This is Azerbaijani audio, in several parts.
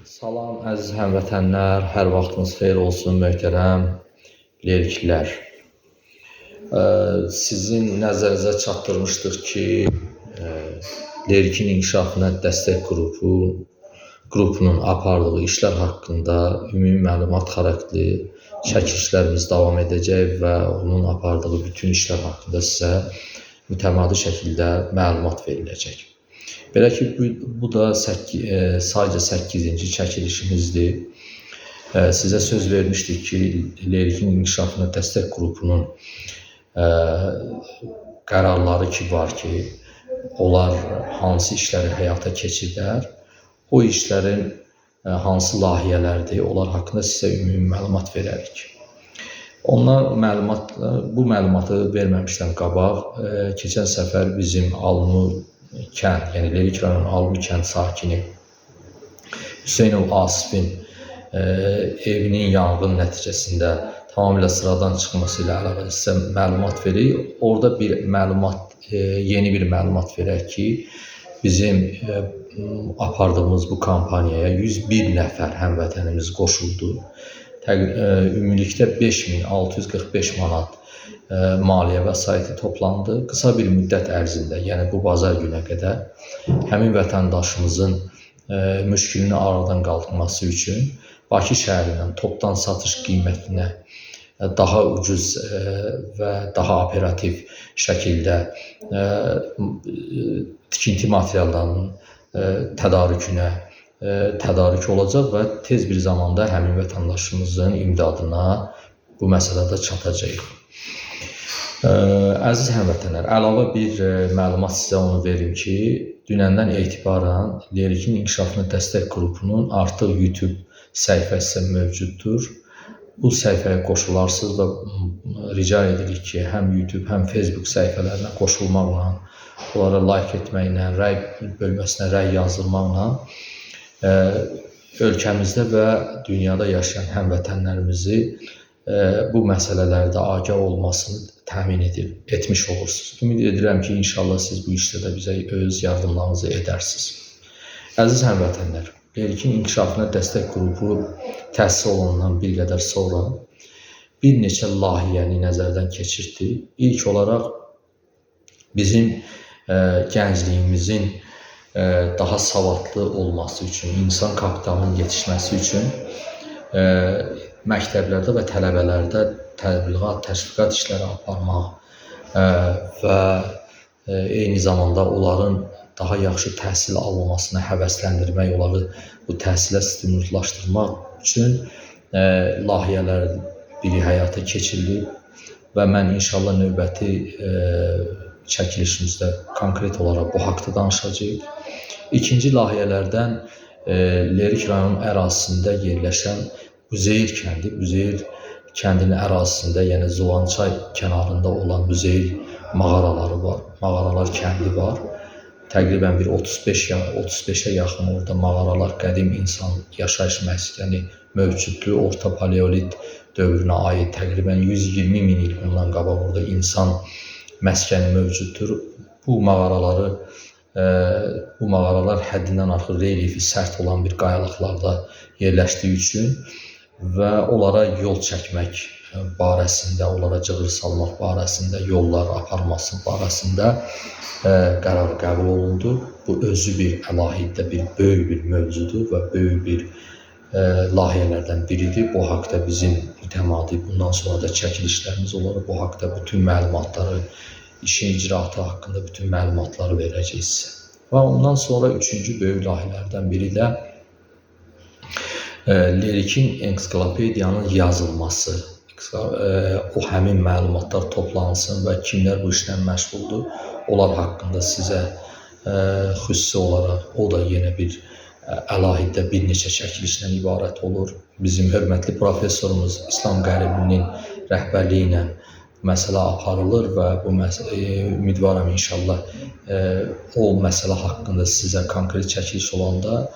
Salam əziz həmvətənlər, hər vaxtınız xeyir olsun möhtərəm leriklər. Sizin nəzərinizə çatdırmışdıq ki, lerikin inkişafına dəstək qrupunun apardığı işlər haqqında ümumi məlumat xarakterli çəkilişlərimiz davam edəcək və onun apardığı bütün işlər haqqında sizə mütəmadi şəkildə məlumat veriləcək. Belə ki, bu da sadəcə 8-ci çəkilişimizdir. Sizə söz vermişdik ki, lerikin inkişafına dəstək qrupunun qərarları var ki, onlar hansı işləri həyata keçirlər, o işlərin hansı layihələrdir, onlar haqqında sizə ümumi məlumat verərik. Bu məlumatı verməmişdən qabaq, keçən səfər bizim Alnur kənd, yəni Lerik rayon Alnur kənd sakini Hüseynov Asifin evinin yanğın nəticəsində tamamilə sıradan çıxması ilə əlaqəli sizə məlumat verir. Orada yeni bir məlumat verək ki, bizim apardığımız bu kampaniyaya 101 nəfər həmvətənimiz qoşuldu. Ümumilikdə 5645 manat maliyyə vəsaiti toplandı. Qısa bir müddət ərzində, yəni bu bazar günə qədər həmin vətəndaşımızın müşkilini aradan qaldırması üçün Bakı şəhərindən topdan satış qiymətinə daha ucuz və daha operativ şəkildə tikinti materiallarının tədarük olacaq və tez bir zamanda həmin vətəndaşımızın imdadına bu məsələdə çatacaq. Əziz həmvətənlər, əlavə bir məlumat sizə onu verim ki, dünəndən etibarən lerikin inkişafına dəstək qrupunun artıq YouTube səhifəsi mövcuddur. Bu səhifəyə qoşularsınız və rica edirik ki, həm YouTube, həm Facebook səhifələrinə qoşulmaqla, onlara like etməklə, rəy bölməsinə rəy yazdırmaqla ölkəmizdə və dünyada yaşayan həmvətənlərimizi bu məsələlərdə agah olmasını təmin etmiş olursunuz. Ümid edirəm ki, inşallah siz bu işdə də bizə öz yardımlarınızı edərsiniz. Əziz həmvətənlər, lerikin inkişafına dəstək qrupu təsis olunandan bir qədər sonra bir neçə layihəni nəzərdən keçirdi. İlk olaraq bizim gəncliyimizin daha savadlı olması üçün, insan kapitalının yetişməsi üçün məktəblərdə və tələbələrdə təbliğat, təşviqat işləri aparmaq və eyni zamanda onların daha yaxşı təhsil alınmasına həvəsləndirmək, onları bu təhsilə stimullaşdırmaq üçün layihələr biri həyata keçirilib və mən inşallah növbəti çəkilişimizdə konkret olaraq bu haqda danışacağıq. İkinci layihələrdən Lerik rayon ərazisində yerləşən Buzeyir kəndi, Buzeyir kəndinin ərazisində, yəni Zuvançay kənarında olan Buzeyir mağaraları var, mağaralar kəndi var. Təqribən bir 35-ə yaxın orada mağaralar, qədim insan yaşayış məskəni mövcuddur. Orta paleolit dövrünə aid təqribən 120 min il bundan qabaq orada insan məskəni mövcuddur. Bu mağaralar həddindən artıq relyefi sərt olan bir qayalıqlarda yerləşdiyi üçün və onlara yol çəkmək barəsində, onlara cığır salmaq barəsində, yollar aparması barəsində qərar qəbul olundu. Bu özü bir əlahiddə böyük bir mövzudur və böyük bir layihələrdən biridir. Bu haqda bizim mütəmadi bundan sonra da çəkilişlərimiz olur. Bu haqda bütün məlumatları, işin icraatı haqqında bütün məlumatları verəcəyik sizə. Və ondan sonra üçüncü böyük layihələrdən biri də lerikin ensiklopediyanın yazılması, o həmin məlumatlar toplansın və kimlər bu işlə məşğuldur, onlar haqqında sizə xüsusi olaraq, o da yenə bir əlahiddə bir neçə çəkilişdən ibarət olur. Bizim hörmətli professorumuz İslam Qəribinin rəhbərliyi ilə məsələ aparılır və bu ümidvaram inşallah o məsələ haqqında sizə konkret çəkiliş olanda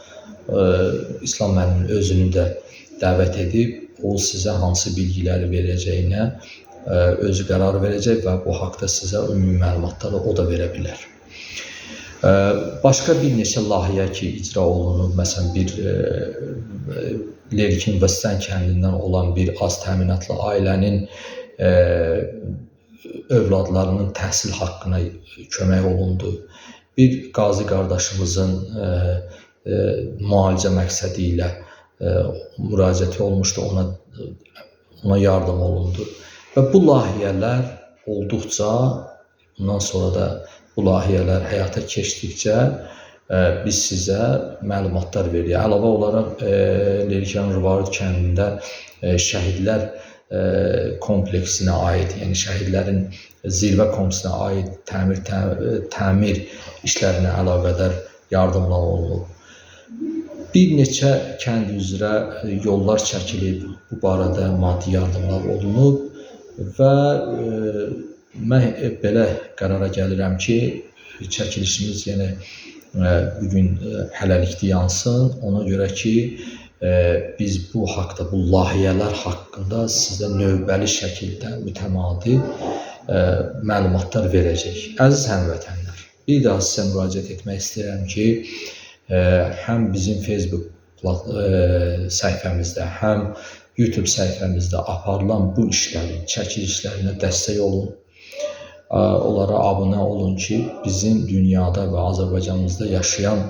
İslam müəllimin özünü də dəvət edib, o sizə hansı bilgiləri verəcəyinə özü qərar verəcək və bu haqda sizə ümumi məlumatları o da verə bilər. Başqa bir neçə layihə ki, icra olunub. Məsələn, bir Lerkin Vəssən kəndindən olan bir az təminatlı ailənin övladlarının təhsil haqqına kömək olundu. Bir qazi qardaşımızın müalicə məqsədi ilə müraciəti olmuşdu, ona yardım olundu. Və bu layihələr olduqca, bundan sonra da bu layihələr həyata keçdikcə biz sizə məlumatlar veririk. Əlavə olaraq Lerikəran Rıvarıd kəndində şəhidlər kompleksinə aid, yəni şəhidlərin zirvə kompleksinə aid təmir işlərinə əlaqədar yardımlar olunub. Bir neçə kənd üzrə yollar çəkilib, bu barədə maddi yardımlar olunub və mən belə qərara gəlirəm ki, çəkilişimiz yenə bugün hələlikdə yansın. Ona görə ki, biz bu haqda, bu layihələr haqqında sizə növbəli şəkildə mütəmadi məlumatlar verəcək. Əziz həmvətənlər, bir daha sizə müraciət etmək istəyirəm ki, həm bizim Facebook səhifəmizdə, həm YouTube səhifəmizdə aparılan bu işlərin, çəkilişlərinə dəstək olun. Onlara abunə olun ki, bizim dünyada və Azərbaycanımızda yaşayan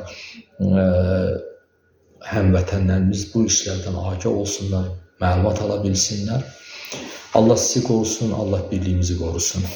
həmvətənlərimiz bu işlərdən agah olsunlar, məlumat ala bilsinlər. Allah sizi qorusun, Allah birliyimizi qorusun.